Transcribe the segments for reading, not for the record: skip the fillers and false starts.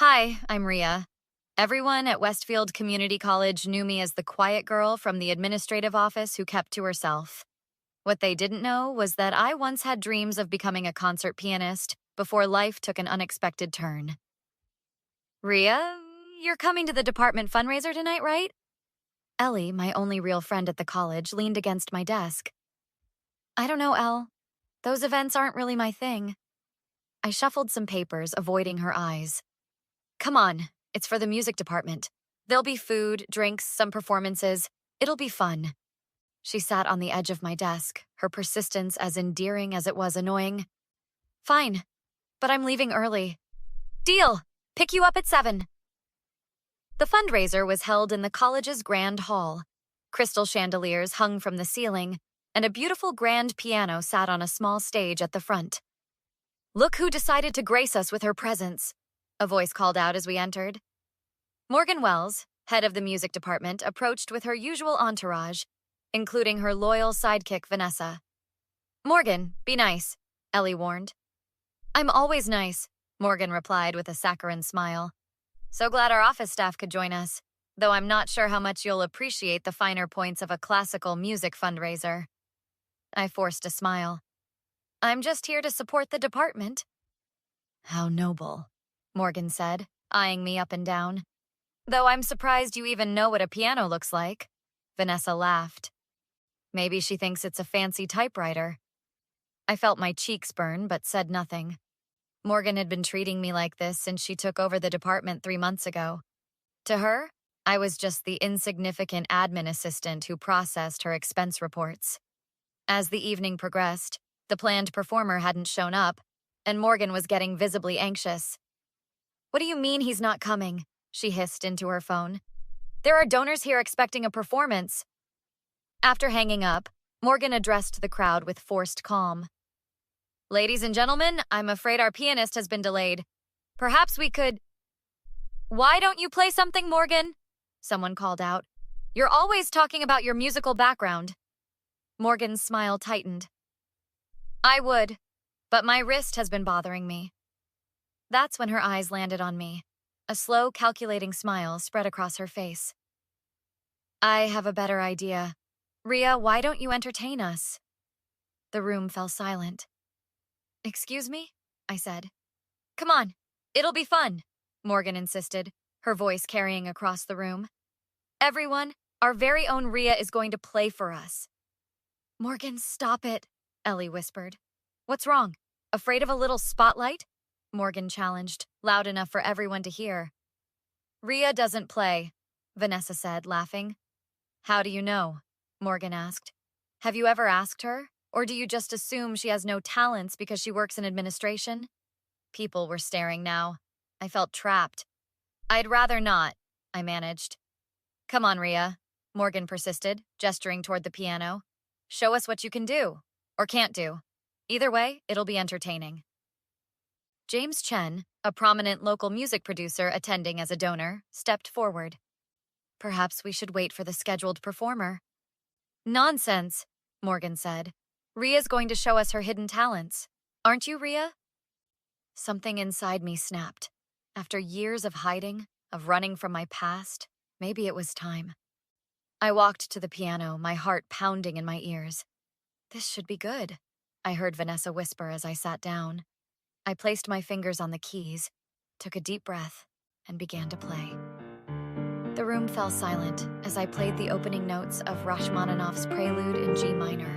Hi, I'm Ria. Everyone at Westfield Community College knew me as the quiet girl from the administrative office who kept to herself. What they didn't know was that I once had dreams of becoming a concert pianist before life took an unexpected turn. Ria, you're coming to the department fundraiser tonight, right? Ellie, my only real friend at the college, leaned against my desk. I don't know, Elle. Those events aren't really my thing. I shuffled some papers, avoiding her eyes. Come on, it's for the music department. There'll be food, drinks, some performances. It'll be fun. She sat on the edge of my desk, her persistence as endearing as it was annoying. Fine, but I'm leaving early. Deal! Pick you up at 7. The fundraiser was held in the college's grand hall. Crystal chandeliers hung from the ceiling, and a beautiful grand piano sat on a small stage at the front. Look who decided to grace us with her presence, a voice called out as we entered. Morgan Wells, head of the music department, approached with her usual entourage, including her loyal sidekick, Vanessa. Morgan, be nice, Ellie warned. I'm always nice, Morgan replied with a saccharine smile. So glad our office staff could join us, though I'm not sure how much you'll appreciate the finer points of a classical music fundraiser. I forced a smile. I'm just here to support the department. How noble, Morgan said, eyeing me up and down. Though I'm surprised you even know what a piano looks like. Vanessa laughed. Maybe she thinks it's a fancy typewriter. I felt my cheeks burn, but said nothing. Morgan had been treating me like this since she took over the department 3 months ago. To her, I was just the insignificant admin assistant who processed her expense reports. As the evening progressed, the planned performer hadn't shown up, and Morgan was getting visibly anxious. What do you mean he's not coming? She hissed into her phone. There are donors here expecting a performance. After hanging up, Morgan addressed the crowd with forced calm. Ladies and gentlemen, I'm afraid our pianist has been delayed. Perhaps we could... Why don't you play something, Morgan? Someone called out. You're always talking about your musical background. Morgan's smile tightened. I would, but my wrist has been bothering me. That's when her eyes landed on me. A slow, calculating smile spread across her face. I have a better idea. Ria, why don't you entertain us? The room fell silent. Excuse me? I said. Come on, it'll be fun, Morgan insisted, her voice carrying across the room. Everyone, our very own Ria is going to play for us. Morgan, stop it, Ellie whispered. What's wrong? Afraid of a little spotlight? Morgan challenged, loud enough for everyone to hear. Ria doesn't play, Vanessa said, laughing. How do you know? Morgan asked. Have you ever asked her? Or do you just assume she has no talents because she works in administration? People were staring now. I felt trapped. I'd rather not, I managed. Come on, Ria, Morgan persisted, gesturing toward the piano. Show us what you can do, or can't do. Either way, it'll be entertaining. James Chen, a prominent local music producer attending as a donor, stepped forward. Perhaps we should wait for the scheduled performer. Nonsense, Morgan said. Ria's going to show us her hidden talents. Aren't you, Ria? Something inside me snapped. After years of hiding, of running from my past, maybe it was time. I walked to the piano, my heart pounding in my ears. This should be good, I heard Vanessa whisper as I sat down. I placed my fingers on the keys, took a deep breath, and began to play. The room fell silent as I played the opening notes of Rachmaninoff's Prelude in G minor.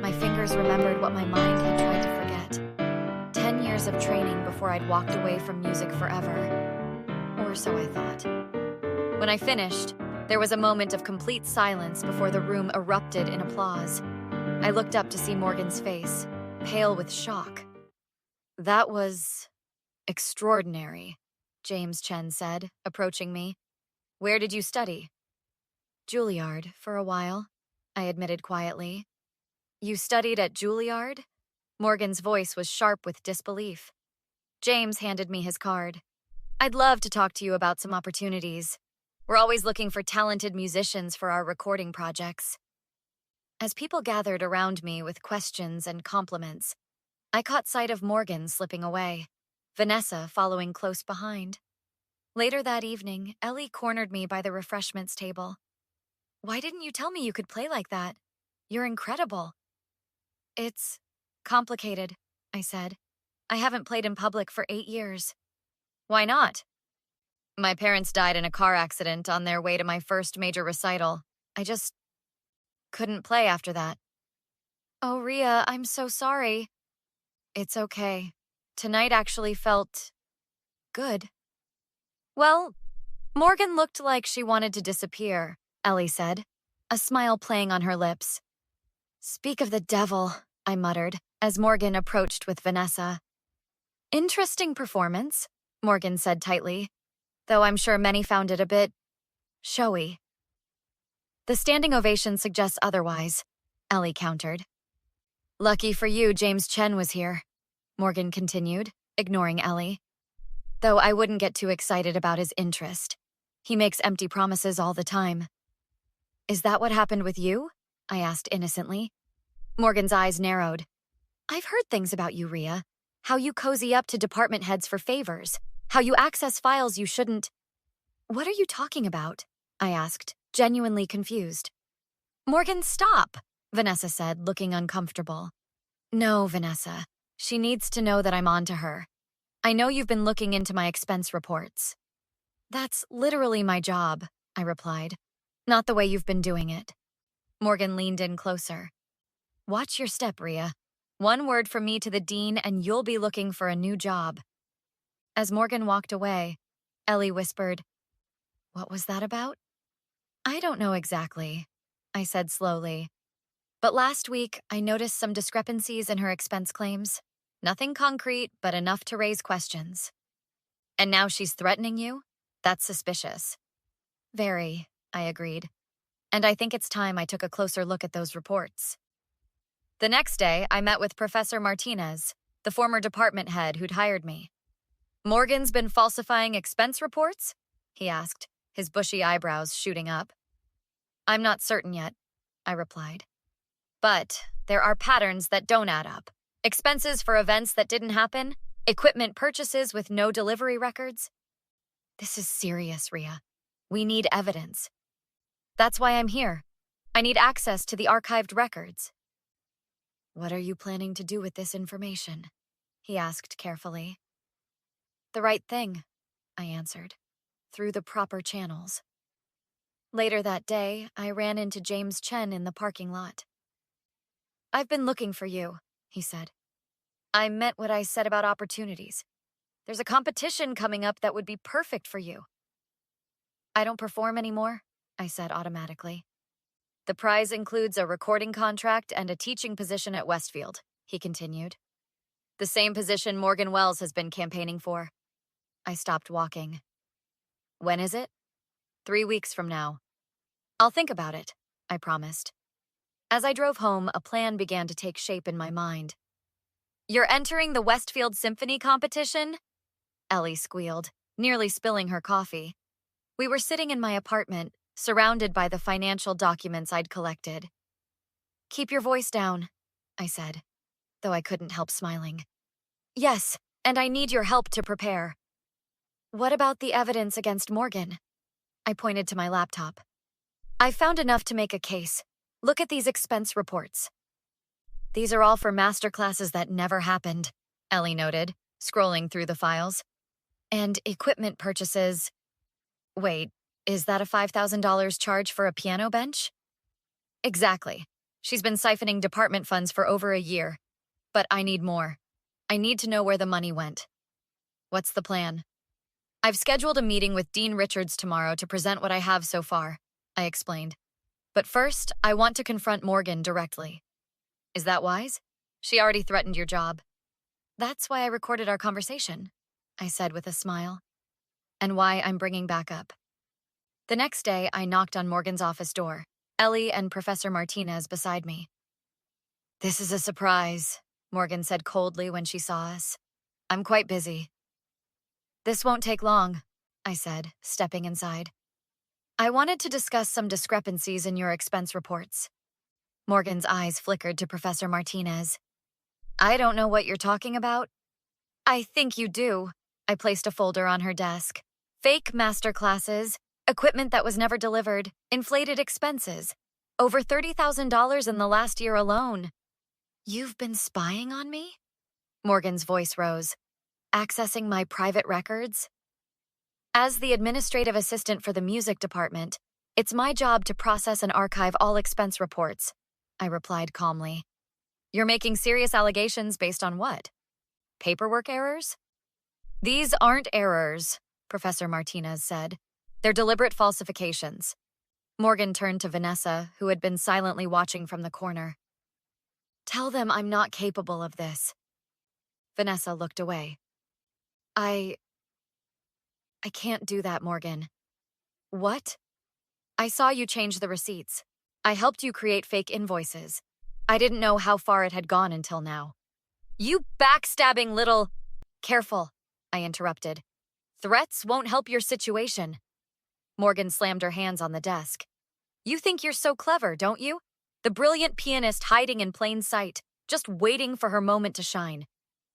My fingers remembered what my mind had tried to forget. 10 years of training before I'd walked away from music forever. Or so I thought. When I finished, there was a moment of complete silence before the room erupted in applause. I looked up to see Morgan's face, pale with shock. That was extraordinary, James Chen said, approaching me. Where did you study? Juilliard, for a while, I admitted quietly. You studied at Juilliard? Morgan's voice was sharp with disbelief. James handed me his card. I'd love to talk to you about some opportunities. We're always looking for talented musicians for our recording projects. As people gathered around me with questions and compliments, I caught sight of Morgan slipping away. Vanessa following close behind. Later that evening, Ellie cornered me by the refreshments table. "Why didn't you tell me you could play like that? You're incredible." "It's complicated," I said. "I haven't played in public for 8 years." "Why not?" "My parents died in a car accident on their way to my first major recital. I just couldn't play after that." "Oh, Rhea, I'm so sorry." "It's okay. Tonight actually felt good." "Well, Morgan looked like she wanted to disappear," Ellie said, a smile playing on her lips. "Speak of the devil," I muttered, as Morgan approached with Vanessa. "Interesting performance," Morgan said tightly, though I'm sure many found it a bit showy. "The standing ovation suggests otherwise," Ellie countered. "Lucky for you, James Chen was here," Morgan continued, ignoring Ellie. "Though I wouldn't get too excited about his interest. He makes empty promises all the time." "Is that what happened with you?" I asked innocently. Morgan's eyes narrowed. "I've heard things about you, Rhea. How you cozy up to department heads for favors. How you access files you shouldn't." "What are you talking about?" I asked, genuinely confused. "Morgan, stop," Vanessa said, looking uncomfortable. "No, Vanessa. She needs to know that I'm on to her. I know you've been looking into my expense reports." "That's literally my job," I replied. "Not the way you've been doing it." Morgan leaned in closer. "Watch your step, Rhea. One word from me to the dean and you'll be looking for a new job." As Morgan walked away, Ellie whispered, "What was that about?" "I don't know exactly," I said slowly. "But last week, I noticed some discrepancies in her expense claims. Nothing concrete, but enough to raise questions." "And now she's threatening you? That's suspicious." "Very," I agreed. "And I think it's time I took a closer look at those reports." The next day, I met with Professor Martinez, the former department head who'd hired me. "Morgan's been falsifying expense reports?" he asked, his bushy eyebrows shooting up. "I'm not certain yet," I replied. "But there are patterns that don't add up. Expenses for events that didn't happen, equipment purchases with no delivery records." "This is serious, Rhea. We need evidence." "That's why I'm here. I need access to the archived records." "What are you planning to do with this information?" he asked carefully. "The right thing," I answered, "through the proper channels." Later that day, I ran into James Chen in the parking lot. "I've been looking for you," he said. "I meant what I said about opportunities. There's a competition coming up that would be perfect for you." "I don't perform anymore," I said automatically. "The prize includes a recording contract and a teaching position at Westfield," he continued. "The same position Morgan Wells has been campaigning for." I stopped walking. "When is it?" "3 weeks from now." "I'll think about it," I promised. As I drove home, a plan began to take shape in my mind. "You're entering the Westfield Symphony competition?" Ellie squealed, nearly spilling her coffee. We were sitting in my apartment, surrounded by the financial documents I'd collected. "Keep your voice down," I said, though I couldn't help smiling. "Yes, and I need your help to prepare." "What about the evidence against Morgan?" I pointed to my laptop. "I found enough to make a case. Look at these expense reports." "These are all for masterclasses that never happened," Ellie noted, scrolling through the files. "And equipment purchases. Wait, is that a $5,000 charge for a piano bench?" "Exactly. She's been siphoning department funds for over a year. But I need more. I need to know where the money went." "What's the plan?" "I've scheduled a meeting with Dean Richards tomorrow to present what I have so far," I explained. "But first, I want to confront Morgan directly." "Is that wise? She already threatened your job." "That's why I recorded our conversation," I said with a smile. "And why I'm bringing back up." The next day, I knocked on Morgan's office door, Ellie and Professor Martinez beside me. "This is a surprise," Morgan said coldly when she saw us. "I'm quite busy." "This won't take long," I said, stepping inside. "I wanted to discuss some discrepancies in your expense reports." Morgan's eyes flickered to Professor Martinez. "I don't know what you're talking about." I think you do. I placed a folder on her desk. Fake master classes, equipment that was never delivered, inflated expenses. Over $30,000 in the last year alone. You've been spying on me? Morgan's voice rose. Accessing my private records? As the administrative assistant for the music department, it's my job to process and archive all expense reports, I replied calmly. You're making serious allegations based on what? Paperwork errors? These aren't errors, Professor Martinez said. They're deliberate falsifications. Morgan turned to Vanessa, who had been silently watching from the corner. Tell them I'm not capable of this. Vanessa looked away. I can't do that, Morgan. What? I saw you change the receipts. I helped you create fake invoices. I didn't know how far it had gone until now. You backstabbing little... Careful, I interrupted. Threats won't help your situation. Morgan slammed her hands on the desk. You think you're so clever, don't you? The brilliant pianist hiding in plain sight, just waiting for her moment to shine.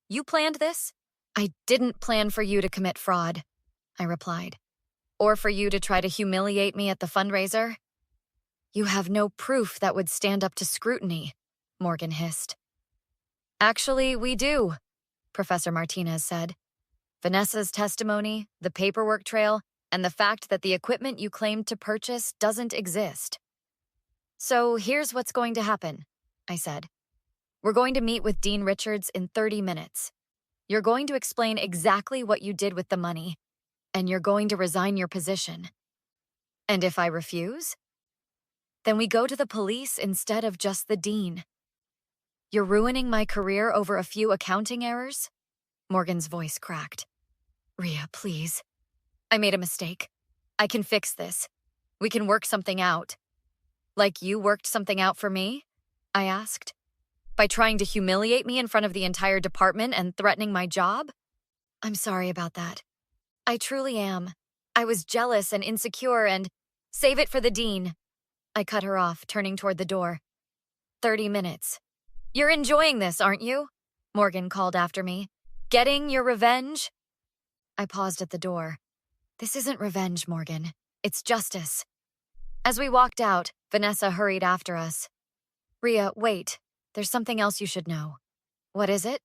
You planned this? I didn't plan for you to commit fraud, I replied. Or for you to try to humiliate me at the fundraiser? You have no proof that would stand up to scrutiny, Morgan hissed. Actually, we do, Professor Martinez said. Vanessa's testimony, the paperwork trail, and the fact that the equipment you claimed to purchase doesn't exist. So here's what's going to happen, I said. We're going to meet with Dean Richards in 30 minutes. You're going to explain exactly what you did with the money, and you're going to resign your position. And if I refuse? Then we go to the police instead of just the dean. You're ruining my career over a few accounting errors? Morgan's voice cracked. Rhea, please. I made a mistake. I can fix this. We can work something out. Like you worked something out for me? I asked. By trying to humiliate me in front of the entire department and threatening my job? I'm sorry about that. I truly am. I was jealous and insecure and... Save it for the dean. I cut her off, turning toward the door. 30 minutes. You're enjoying this, aren't you? Morgan called after me. Getting your revenge? I paused at the door. This isn't revenge, Morgan. It's justice. As we walked out, Vanessa hurried after us. Rhea, wait. There's something else you should know. What is it?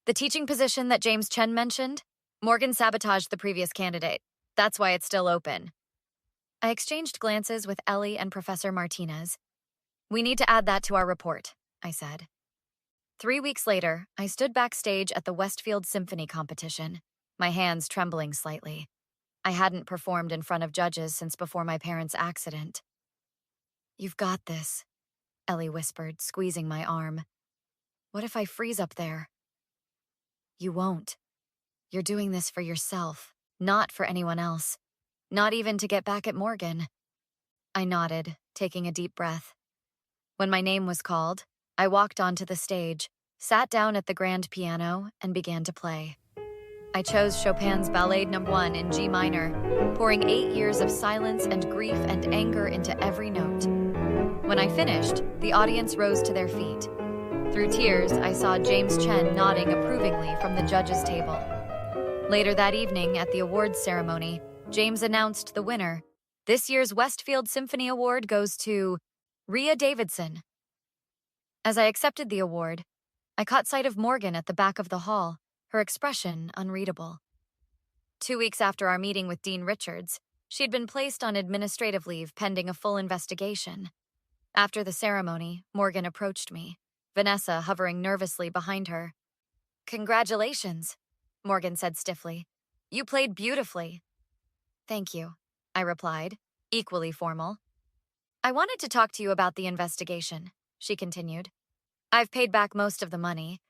The teaching position that James Chen mentioned? Morgan sabotaged the previous candidate. That's why it's still open. I exchanged glances with Ellie and Professor Martinez. We need to add that to our report, I said. 3 weeks later, I stood backstage at the Westfield Symphony competition, my hands trembling slightly. I hadn't performed in front of judges since before my parents' accident. You've got this, Ellie whispered, squeezing my arm. What if I freeze up there? You won't. You're doing this for yourself, not for anyone else. Not even to get back at Morgan. I nodded, taking a deep breath. When my name was called, I walked onto the stage, sat down at the grand piano, and began to play. I chose Chopin's Ballade No. 1 in G minor, pouring 8 years of silence and grief and anger into every note. When I finished, the audience rose to their feet. Through tears, I saw James Chen nodding approvingly from the judges' table. Later that evening, at the awards ceremony, James announced the winner. This year's Westfield Symphony Award goes to Rhea Davidson. As I accepted the award, I caught sight of Morgan at the back of the hall, her expression unreadable. 2 weeks after our meeting with Dean Richards, she'd been placed on administrative leave pending a full investigation. After the ceremony, Morgan approached me, Vanessa hovering nervously behind her. Congratulations, Morgan said stiffly. You played beautifully. Thank you, I replied, equally formal. I wanted to talk to you about the investigation, she continued. I've paid back most of the money.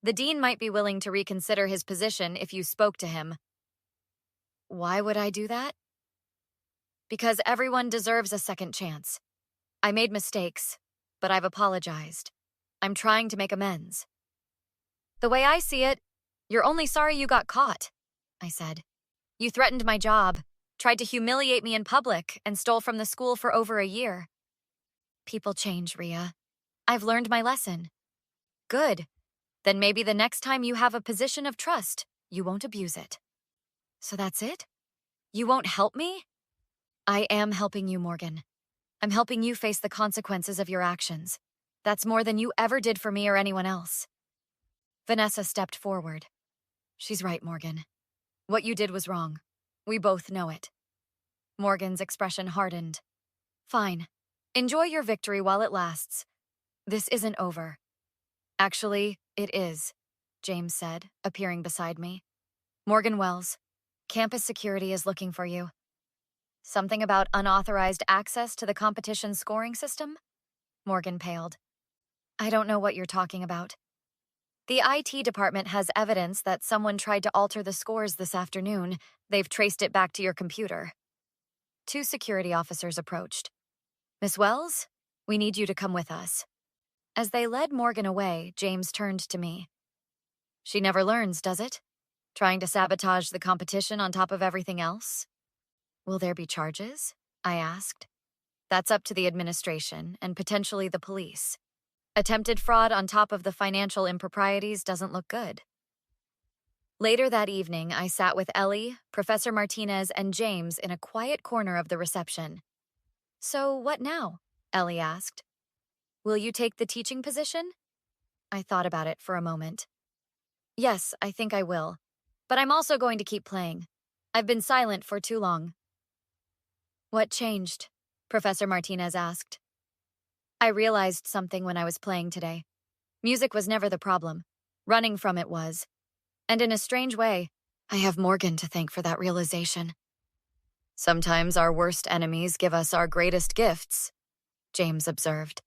The dean might be willing to reconsider his position if you spoke to him. Why would I do that? Because everyone deserves a second chance. I made mistakes, but I've apologized. I'm trying to make amends. The way I see it, you're only sorry you got caught, I said. You threatened my job, tried to humiliate me in public, and stole from the school for over a year. People change, Rhea. I've learned my lesson. Good. Then maybe the next time you have a position of trust, you won't abuse it. So that's it? You won't help me? I am helping you, Morgan. I'm helping you face the consequences of your actions. That's more than you ever did for me or anyone else. Vanessa stepped forward. She's right, Morgan. What you did was wrong. We both know it. Morgan's expression hardened. Fine. Enjoy your victory while it lasts. This isn't over. Actually, it is, James said, appearing beside me. Morgan Wells, campus security is looking for you. Something about unauthorized access to the competition scoring system? Morgan paled. I don't know what you're talking about. The IT department has evidence that someone tried to alter the scores this afternoon. They've traced it back to your computer. 2 security officers approached. Miss Wells, we need you to come with us. As they led Morgan away, James turned to me. She never learns, does it? Trying to sabotage the competition on top of everything else? Will there be charges? I asked. That's up to the administration and potentially the police. Attempted fraud on top of the financial improprieties doesn't look good. Later that evening, I sat with Ellie, Professor Martinez, and James in a quiet corner of the reception. So what now? Ellie asked. Will you take the teaching position? I thought about it for a moment. Yes, I think I will. But I'm also going to keep playing. I've been silent for too long. What changed? Professor Martinez asked. I realized something when I was playing today. Music was never the problem. Running from it was. And in a strange way, I have Morgan to thank for that realization. Sometimes our worst enemies give us our greatest gifts, James observed.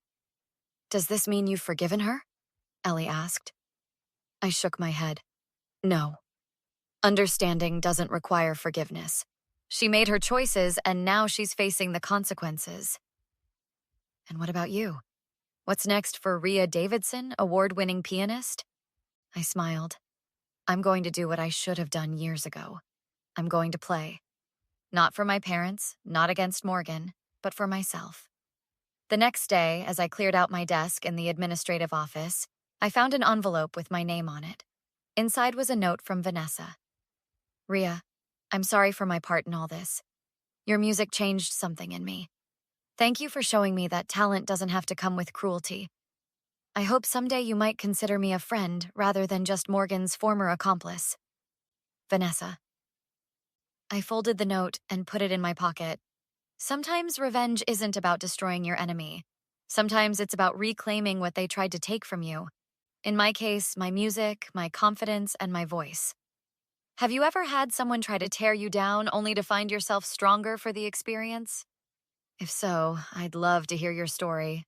Does this mean you've forgiven her? Ellie asked. I shook my head. No. Understanding doesn't require forgiveness. She made her choices, and now she's facing the consequences. And what about you? What's next for Rhea Davidson, award-winning pianist? I smiled. I'm going to do what I should have done years ago. I'm going to play. Not for my parents, not against Morgan, but for myself. The next day, as I cleared out my desk in the administrative office, I found an envelope with my name on it. Inside was a note from Vanessa. Rhea, I'm sorry for my part in all this. Your music changed something in me. Thank you for showing me that talent doesn't have to come with cruelty. I hope someday you might consider me a friend rather than just Morgan's former accomplice. Vanessa. I folded the note and put it in my pocket. Sometimes revenge isn't about destroying your enemy. Sometimes it's about reclaiming what they tried to take from you. In my case, my music, my confidence, and my voice. Have you ever had someone try to tear you down only to find yourself stronger for the experience? If so, I'd love to hear your story.